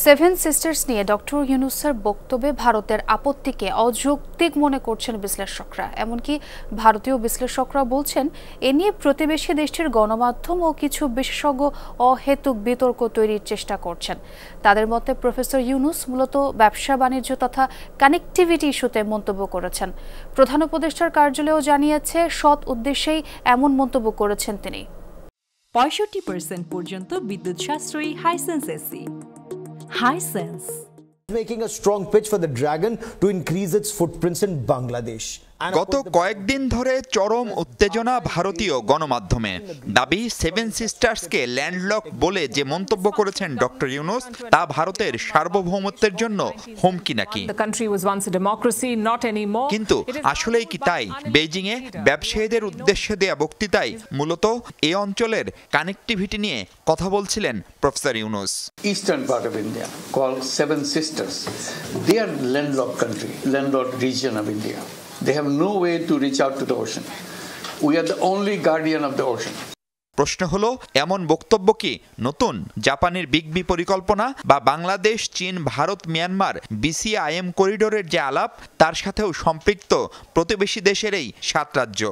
Seven sisters নিয়ে doctor ইউনূসের বক্তব্যে ভারতের আপত্তিকে অযৌক্তিক মনে করছেন বিশ্লেষকরা। এমনকি ভারতীয় বিশ্লেষকরা বলছেন, এ নিয়ে প্রতিবেশী দেশটির গণমাধ্যম ও কিছু বিশেষজ্ঞ অহেতুক বিতর্ক তৈরির চেষ্টা করছেন। তাদের মতে প্রফেসর ইউনূস মূলত ব্যবসা বাণিজ্য তথা কানেক্টিভিটি ইস্যুতে মন্তব্য করেছেন। প্রধান উপদেষ্টার কার্যালয়ও জানিয়েছে, সৎ উদ্দেশ্যেই এমন মন্তব্য করেছেন তিনি। 65% পর্যন্ত বিদ্যুৎ সাশ্রয়ী Hisense AC. Hisense making a strong pitch for the Dragon to increase its footprints in Bangladesh. গত কয়েকদিন ধরে চরম উত্তেজনা ভারতীয় গণমাধ্যমে। দাবি সেভেন সিস্টার্সকে ল্যান্ডলক বলে যে মন্তব্য করেছেন ডক্টর ইউনূস তা ভারতের সার্বভৌমত্বের জন্য হুমকি নাকি। কিন্তু আসলেই কি তাই? বেইজিং এ ব্যবসায়ীদের উদ্দেশ্যে দেয়া বক্তৃতায় মূলত এই অঞ্চলের কানেক্টিভিটি নিয়ে কথা বলছিলেন professor Yunus. Eastern part of India called Seven Sisters. They are landlocked country, landlocked region of India. They have no way to reach out to the ocean. We are the only guardian of the ocean. প্রশ্ন হলো, এমন বক্তব্য কি নতুন? জাপানের বিগবি পরিকল্পনা বা বাংলাদেশ, চীন, ভারত, মিয়ানমার BCIM করিডোরের যে আলাপ, তার সাথেও সম্পৃক্ত প্রতিবেশী দেশের এই 7 রাজ্য।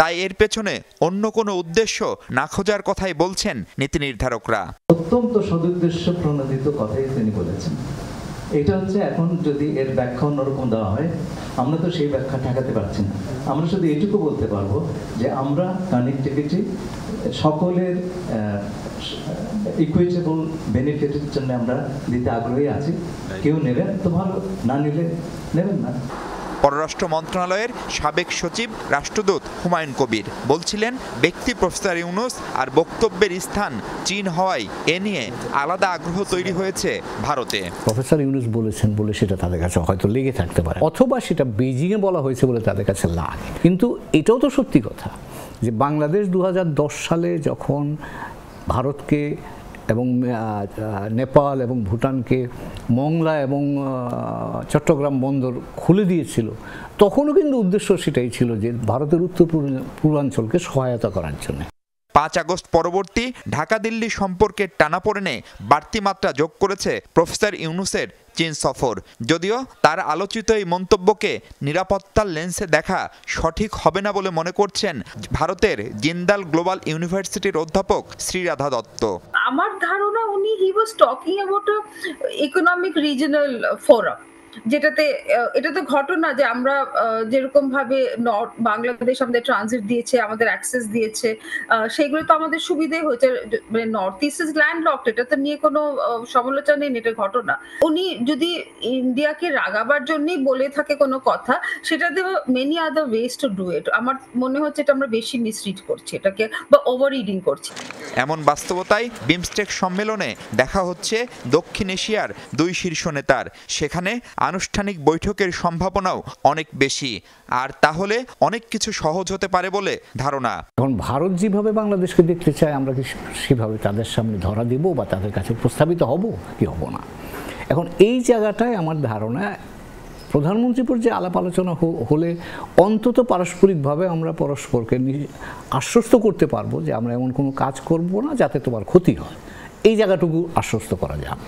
তাই এর পেছনে অন্য কোনো উদ্দেশ্য না খোঁজার কথাই বলছেন নীতি নির্ধারকরা। অত্যন্ত সদুদ্দেশ্য প্রণোদিত কথাই তিনি বলেছেন। এটা হচ্ছে এখন যদি এর ব্যাখ্যা অন্যরকম দেওয়া হয়, আমরা তো সেই ব্যাখ্যা ঠেকাতে পারছি না। আমরা শুধু এটুকু বলতে পারবো যে আমরা কানেক্টিভিটি সকলের ইকুইটেবল বেনিফিটের জন্য আমরা দিতে আগ্রহী আছি। কেউ নেবেন তো ভালো, না নিলে নেবেন না। পররাষ্ট্র মন্ত্রণালয়ের সাবেক সচিব রাষ্ট্রদূত হুমায়ুন কবির বলছিলেন, ব্যক্তি প্রফেসর ইউনূস আর বক্তব্যের স্থান চীন হওয়ায় এ নিয়ে আলাদা আগ্রহ তৈরি হয়েছে ভারতে। প্রফেসর ইউনূস বলেছেন বলে সেটা তাদের কাছে হয়তো লেগে থাকতে পারে, অথবা সেটা বেইজিংয়ে বলা হয়েছে বলে তাদের কাছে লাগে। কিন্তু এটাও তো সত্যি কথা যে বাংলাদেশ 2010 সালে যখন ভারতকে এবং নেপাল এবং ভুটানকে মংলা এবং চট্টগ্রাম বন্দর খুলে দিয়েছিল, তখনও কিন্তু উদ্দেশ্য সেটাই ছিল যে ভারতের উত্তর পূর্বাঞ্চলকে সহায়তা করার জন্য। 5 আগস্ট পরবর্তী ঢাকা দিল্লি সম্পর্কের টানাপোড়েনে বাড়তি মাত্রা যোগ করেছে প্রফেসর ইউনূসের চীন সফর। যদিও তার আলোচিত এই মন্তব্যকে নিরাপত্তার লেন্সে দেখা সঠিক হবে না বলে মনে করছেন ভারতের জিন্দাল গ্লোবাল ইউনিভার্সিটির অধ্যাপক শ্রীরাধা দত্ত। আমার ধারণা উনি he was talking about economic regional forum, যেটাতে এটা তো ঘটনা যে আমরা যেরকম ভাবে নর্থ বাংলাদেশ আমাদের ট্রানজিট দিয়েছে, আমাদের অ্যাক্সেস দিয়েছে, সেগুলো তো আমাদের সুবিধে হয়েছে। মানে নর্থ ইস্ট ইজ ল্যান্ডলকড, এটা তো নিয়ে কোনো সমালোচনা নেই, এটা ঘটনা। উনি যদি ইন্ডিয়াকে রাগাবার জন্যই বলে থাকে কোনো কথা, সেটাতে many other ways to do it. আমার মনে হচ্ছে এটা আমরা বেশি মিসরিড করছি এটাকে, বা ওভার রিডিং করছি। এমন বাস্তবতায় বিমস্টেক সম্মেলনে দেখা হচ্ছে দক্ষিণ এশিয়ার 2 শীর্ষ নেতার। সেখানে আনুষ্ঠানিক বৈঠকের সম্ভাবনাও অনেক বেশি, আর তাহলে অনেক কিছু সহজ হতে পারে বলে ধারণা। এখন ভারত যেভাবে বাংলাদেশকে দেখতে চায়, আমরা কি সেভাবে তাদের সামনে ধরা দিব বা তাদের কাছে প্রস্তাবিত হব কি হব না? এখন এই জায়গাটায় আমার ধারণা প্রধানমন্ত্রী পর্যায়ে আলাপ আলোচনা হলে অন্তত পারস্পরিকভাবে আমরা পরস্পরকে আশ্বস্ত করতে পারবো যে আমরা এমন কোনো কাজ করব না যাতে তোমার ক্ষতি হয়। এই জায়গাটুকু আশ্বস্ত করা যাবে।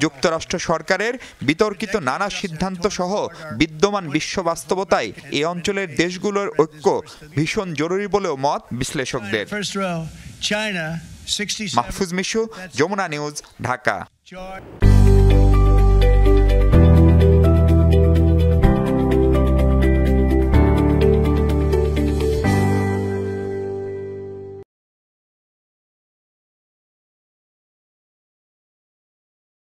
যুক্তরাষ্ট্র সরকারের বিতর্কিত নানা সিদ্ধান্ত সহ বিদ্যমান বিশ্ব বাস্তবতায় এই অঞ্চলের দেশগুলোর ঐক্য ভীষণ জরুরি বলেও মত বিশ্লেষকদের। মাহফুজ মিশু, যমুনা নিউজ, ঢাকা।